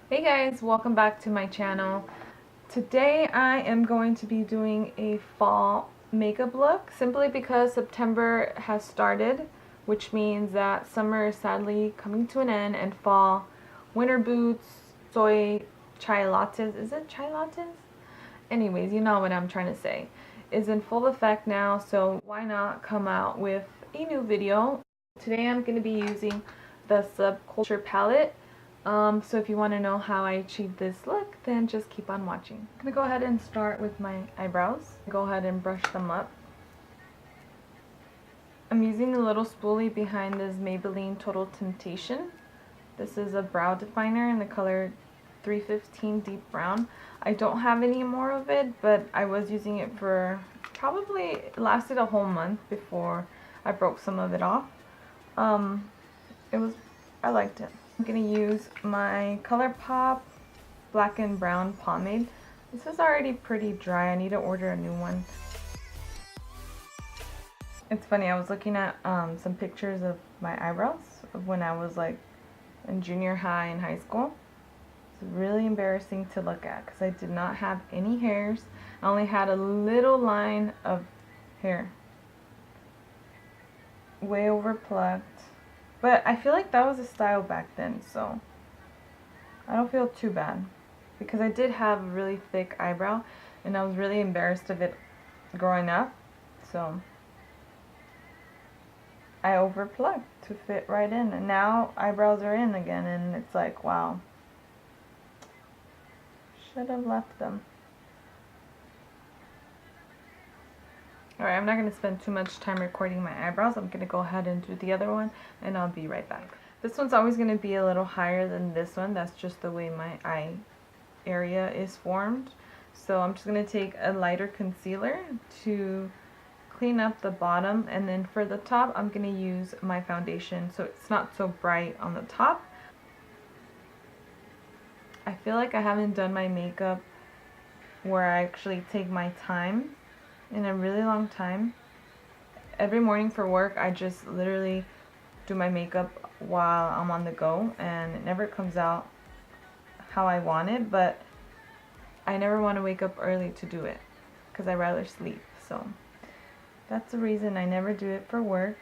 Hey guys, welcome back to my channel. Today I am going to be doing a fall makeup look simply because September has started, which means that summer is sadly coming to an end and fall winter boots, soy chai lattes, is it chai lattes? Anyways, you know what I'm trying to say, is in full effect now, so why not come out with a new video. Today I'm going to be using the Subculture palette. So if you want to know how I achieved this look, then just keep on watching. I'm going to go ahead and start with my eyebrows. Go ahead and brush them up. I'm using the little spoolie behind this Maybelline Total Temptation. This is a brow definer in the color 315 Deep Brown. I don't have any more of it, but I was using it for probably, it lasted a whole month before I broke some of it off. I liked it. I'm gonna use my ColourPop Black and Brown pomade. This is already pretty dry. I need to order a new one. It's funny, I was looking at some pictures of my eyebrows of when I was like in junior high and high school. It's really embarrassing to look at because I did not have any hairs. I only had a little line of hair. Way over plucked. But I feel like that was a style back then, so I don't feel too bad. Because I did have a really thick eyebrow, and I was really embarrassed of it growing up, so I over plucked to fit right in. And now eyebrows are in again, and it's like, wow. Should have left them. Alright, I'm not going to spend too much time recording my eyebrows. I'm going to go ahead and do the other one, and I'll be right back. This one's always going to be a little higher than this one. That's just the way my eye area is formed. So I'm just going to take a lighter concealer to clean up the bottom, and then for the top I'm going to use my foundation so it's not so bright on the top. I feel like I haven't done my makeup where I actually take my time in a really long time. Every morning for work I just literally do my makeup while I'm on the go, and it never comes out how I want it, but I never want to wake up early to do it because I rather sleep. So that's the reason I never do it for work.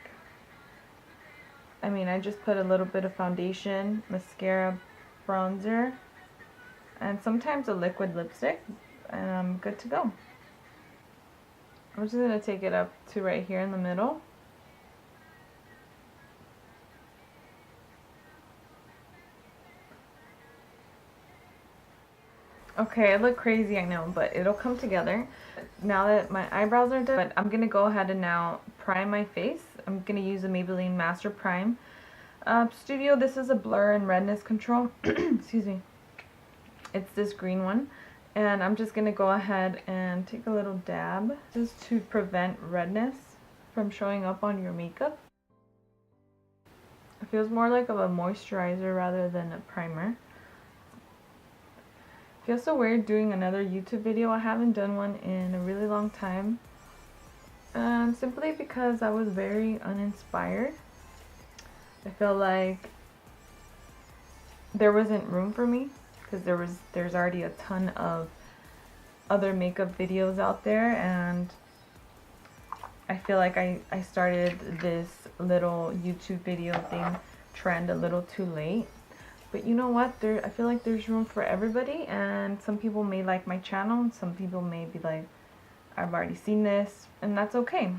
I mean, I just put a little bit of foundation, mascara, bronzer, and sometimes a liquid lipstick, and I'm good to go. I'm just going to take it up to right here in the middle. Okay, I look crazy, I know, but it'll come together. Now that my eyebrows are done, but I'm going to go ahead and now prime my face. I'm going to use a Maybelline Master Prime Studio. This is a blur and redness control. Excuse me. It's this green one. And I'm just going to go ahead and take a little dab just to prevent redness from showing up on your makeup. It feels more like of a moisturizer rather than a primer. It feels so weird doing another YouTube video. I haven't done one in a really long time. Simply because I was very uninspired. I feel like there wasn't room for me because there's already a ton of other makeup videos out there, and I feel like I started this little YouTube video thing trend a little too late. But you know what? I feel like there's room for everybody, and some people may like my channel and some people may be like, I've already seen this, and that's okay.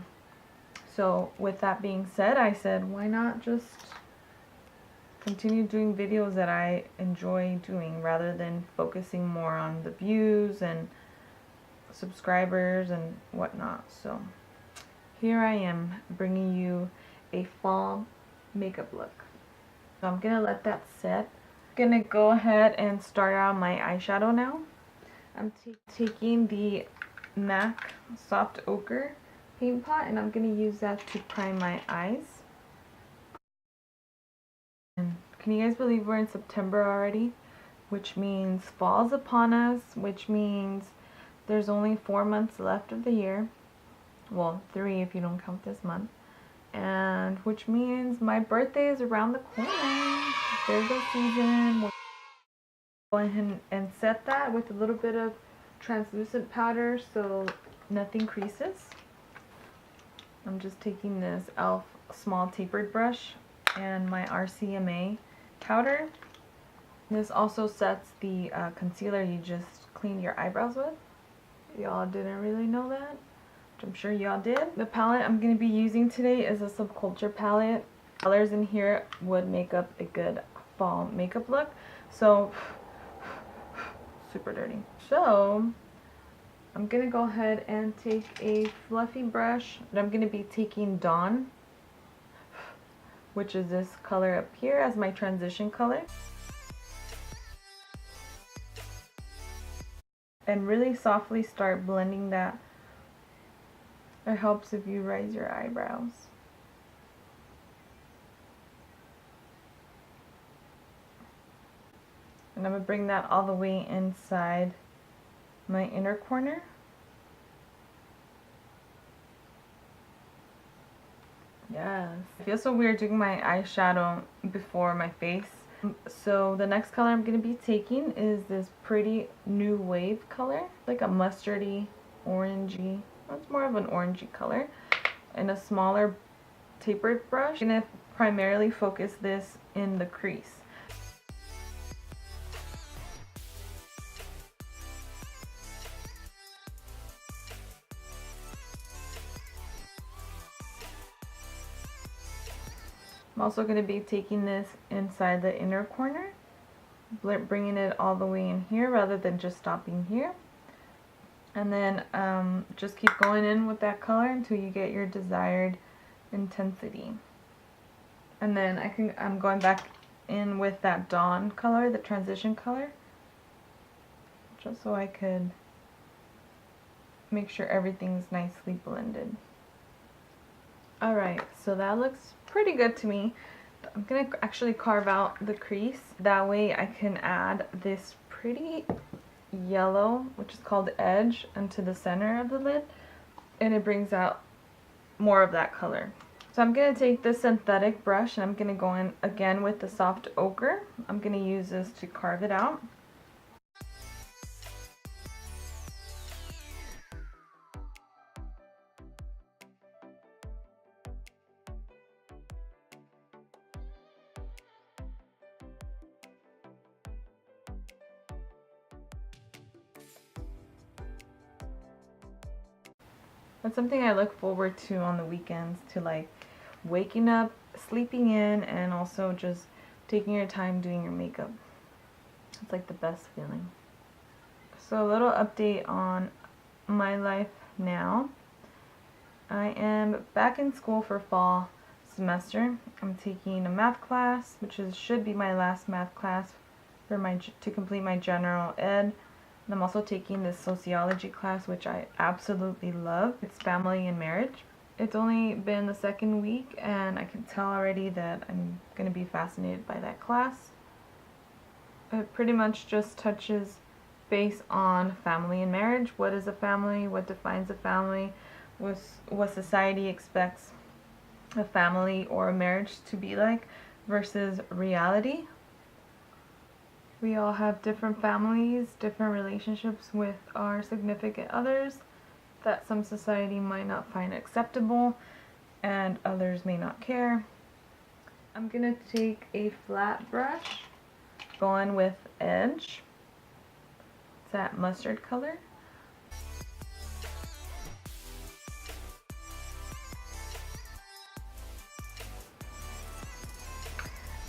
So with that being said, I said, why not just continue doing videos that I enjoy doing rather than focusing more on the views and subscribers and whatnot. So here I am bringing you a fall makeup look. So I'm gonna let that set. I'm gonna go ahead and start out my eyeshadow now. I'm taking the MAC Soft Ochre paint pot, and I'm gonna use that to prime my eyes. And can you guys believe we're in September already? Which means fall's upon us, which means there's only 4 months left of the year. Well, 3 if you don't count this month. And which means my birthday is around the corner. There's the season. Go ahead and set that with a little bit of translucent powder so nothing creases. I'm just taking this e.l.f. small tapered brush and my RCMA powder. This also sets the concealer you just cleaned your eyebrows with. Y'all didn't really know that, which I'm sure y'all did. The palette I'm going to be using today is a Subculture palette. Colors in here would make up a good fall makeup look. So, super dirty. So, I'm going to go ahead and take a fluffy brush. And I'm going to be taking Dawn, which is this color up here, as my transition color. And really softly start blending that. It helps if you raise your eyebrows. And I'm going to bring that all the way inside my inner corner. Yes. I feel so weird doing my eyeshadow before my face. So the next color I'm going to be taking is this pretty New Wave color. Like a mustardy, orangey. It's more of an orangey color. And a smaller tapered brush. I'm going to primarily focus this in the crease. I'm also going to be taking this inside the inner corner, bringing it all the way in here rather than just stopping here. And then just keep going in with that color until you get your desired intensity. And then I'm going back in with that Dawn color, the transition color, just so I could make sure everything's nicely blended. Alright, so that looks pretty good to me. I'm going to actually carve out the crease. That way I can add this pretty yellow, which is called Edge, into the center of the lid. And it brings out more of that color. So I'm going to take this synthetic brush and I'm going to go in again with the soft ochre. I'm going to use this to carve it out. That's something I look forward to on the weekends, to like waking up, sleeping in, and also just taking your time doing your makeup. It's like the best feeling. So a little update on my life now. I am back in school for fall semester. I'm taking a math class, which should be my last math class to complete my general ed. And I'm also taking this sociology class, which I absolutely love. It's family and marriage. It's only been the second week, and I can tell already that I'm going to be fascinated by that class. It pretty much just touches base on family and marriage. What is a family? What defines a family? What society expects a family or a marriage to be like versus reality. We all have different families, different relationships with our significant others that some society might not find acceptable and others may not care. I'm going to take a flat brush, going with Edge. It's that mustard color.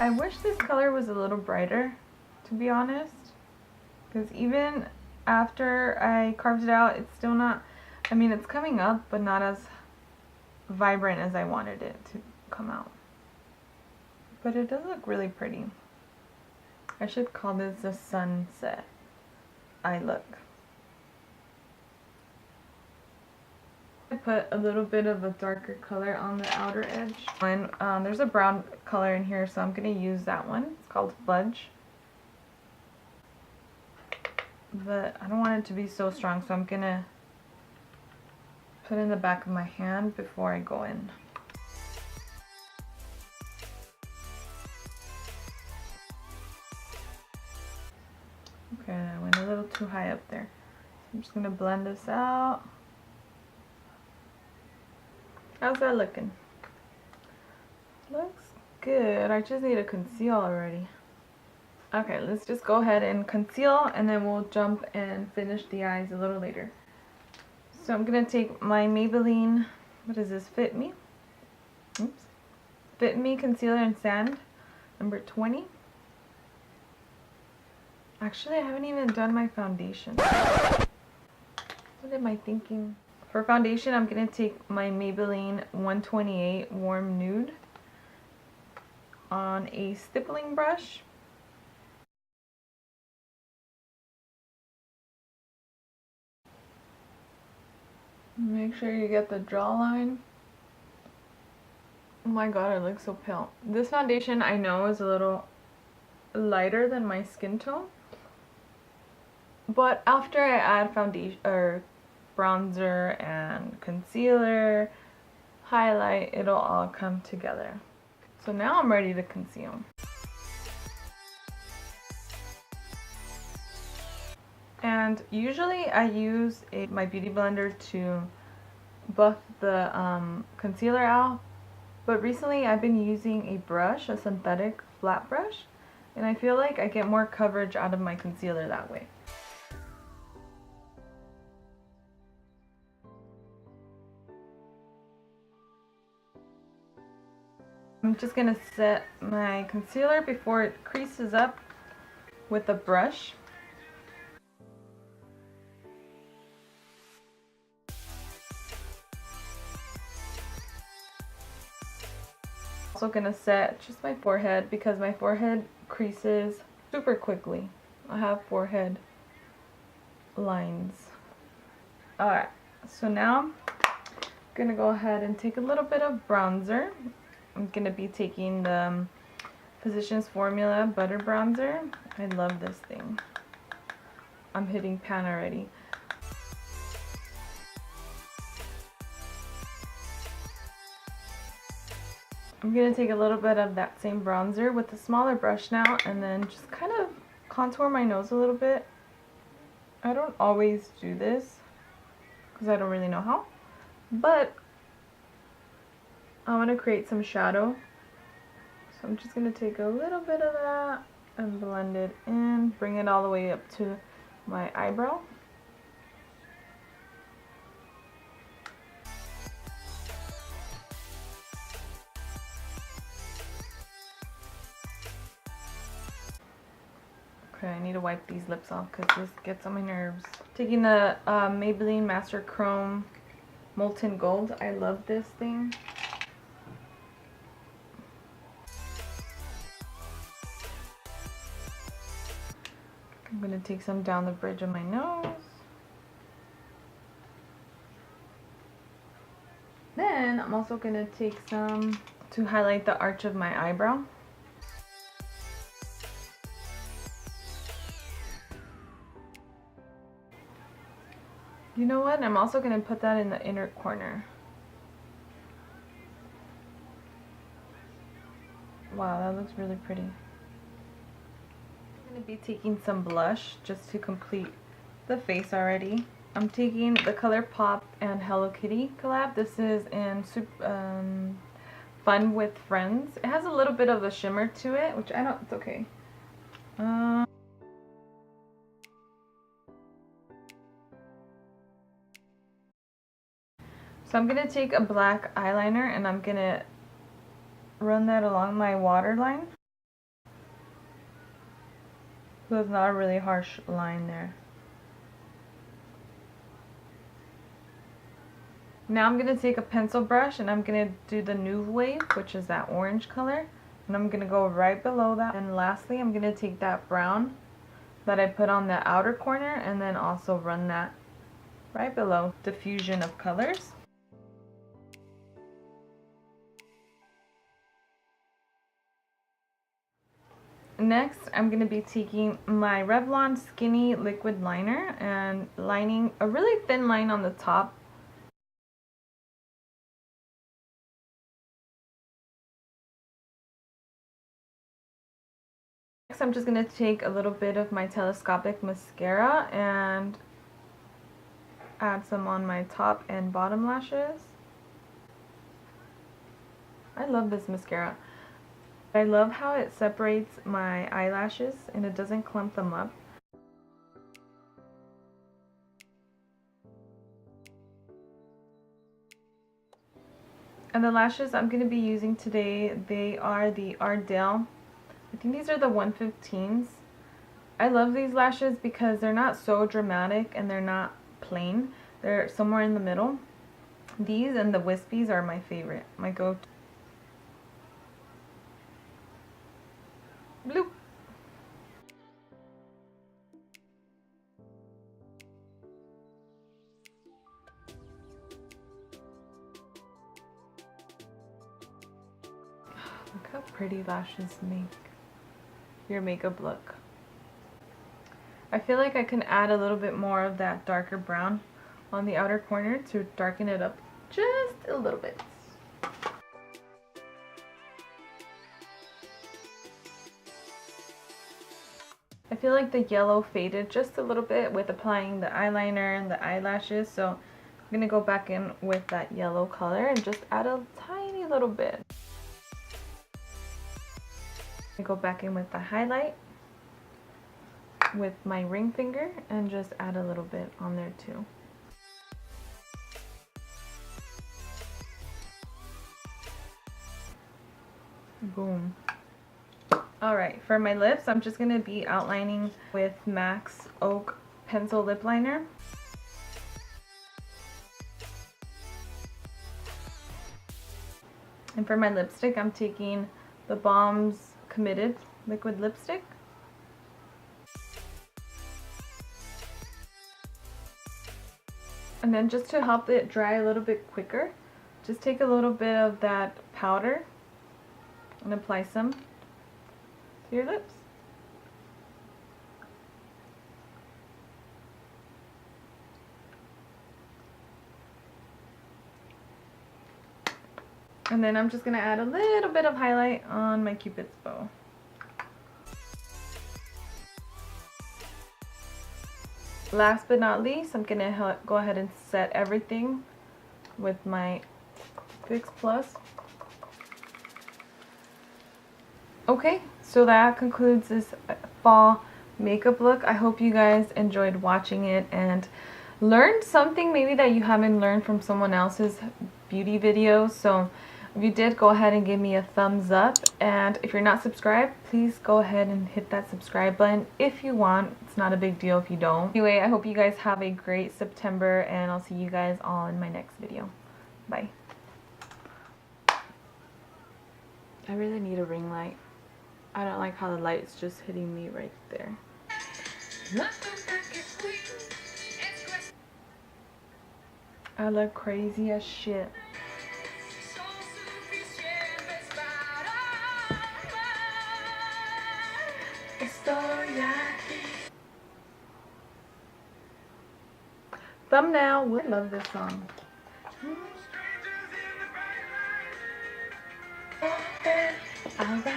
I wish this color was a little brighter, to be honest, because even after I carved it out, it's still not, I mean, it's coming up, but not as vibrant as I wanted it to come out. But it does look really pretty. I should call this a sunset eye look. I put a little bit of a darker color on the outer edge. And there's a brown color in here, so I'm going to use that one. It's called Fudge. But I don't want it to be so strong, so I'm going to put it in the back of my hand before I go in. Okay, I went a little too high up there. I'm just gonna blend this out. How's that looking? Looks good. I just need to conceal already. Okay, let's just go ahead and conceal, and then we'll jump and finish the eyes a little later. So I'm gonna take my Maybelline, what is this, Fit Me? Oops. Fit Me Concealer in Sand, number 20. Actually, I haven't even done my foundation. What am I thinking? For foundation, I'm gonna take my Maybelline 128 Warm Nude on a stippling brush. Make sure you get the jawline. Oh my god, I look so pale. This foundation I know is a little lighter than my skin tone, but after I add foundation or bronzer and concealer, highlight, it'll all come together. So now I'm ready to conceal. And usually I use my beauty blender to buff the concealer out, but recently I've been using a brush, a synthetic flat brush, and I feel like I get more coverage out of my concealer that way. I'm just gonna set my concealer before it creases up with a brush. Also gonna set just my forehead because my forehead creases super quickly. I have forehead lines. Alright, so now I'm gonna go ahead and take a little bit of bronzer. I'm gonna be taking the Physicians Formula Butter Bronzer. I love this thing. I'm hitting pan already. I'm going to take a little bit of that same bronzer with a smaller brush now and then just kind of contour my nose a little bit. I don't always do this because I don't really know how, but I want to create some shadow. So I'm just going to take a little bit of that and blend it in, bring it all the way up to my eyebrow. Okay, I need to wipe these lips off because this gets on my nerves. Taking the Maybelline Master Chrome Molten Gold. I love this thing. I'm going to take some down the bridge of my nose. Then I'm also going to take some to highlight the arch of my eyebrow. You know what? I'm also going to put that in the inner corner. Wow, that looks really pretty. I'm going to be taking some blush just to complete the face already. I'm taking the ColourPop and Hello Kitty collab. This is in Fun with Friends. It has a little bit of a shimmer to it, which I don't, it's okay. So I'm going to take a black eyeliner and I'm going to run that along my waterline. So it's not a really harsh line there. Now I'm going to take a pencil brush and I'm going to do the Nude Wave, which is that orange color. And I'm going to go right below that. And lastly, I'm going to take that brown that I put on the outer corner and then also run that right below. Diffusion of colors. Next, I'm going to be taking my Revlon Skinny Liquid Liner and lining a really thin line on the top. next I'm just going to take a little bit of my telescopic mascara and add some on my top and bottom lashes. I love this mascara. I love how it separates my eyelashes and it doesn't clump them up. And the lashes I'm going to be using today, they are the Ardell. I think these are the 115s. I love these lashes because they're not so dramatic and they're not plain. They're somewhere in the middle. These and the wispies are my favorite, my go-to. Bloop. Look how pretty lashes make your makeup look. I feel like I can add a little bit more of that darker brown on the outer corner to darken it up just a little bit. I feel like the yellow faded just a little bit with applying the eyeliner and the eyelashes, so I'm going to go back in with that yellow color and just add a tiny little bit. I go back in with the highlight with my ring finger and just add a little bit on there too. Boom. Alright, for my lips, I'm just going to be outlining with MAC's Oak Pencil Lip Liner. And for my lipstick, I'm taking the Balm's Committed Liquid Lipstick. And then just to help it dry a little bit quicker, just take a little bit of that powder and apply some to your lips. And then I'm just going to add a little bit of highlight on my Cupid's bow. Last but not least, I'm going to go ahead and set everything with my Fix Plus. Okay, so that concludes this fall makeup look. I hope you guys enjoyed watching it and learned something maybe that you haven't learned from someone else's beauty videos. So if you did, go ahead and give me a thumbs up. And if you're not subscribed, please go ahead and hit that subscribe button if you want. It's not a big deal if you don't. Anyway, I hope you guys have a great September and I'll see you guys all in my next video. Bye. I really need a ring light. I don't like how the light's just hitting me right there. I look crazy as shit. Thumbnail. I love this song. Around the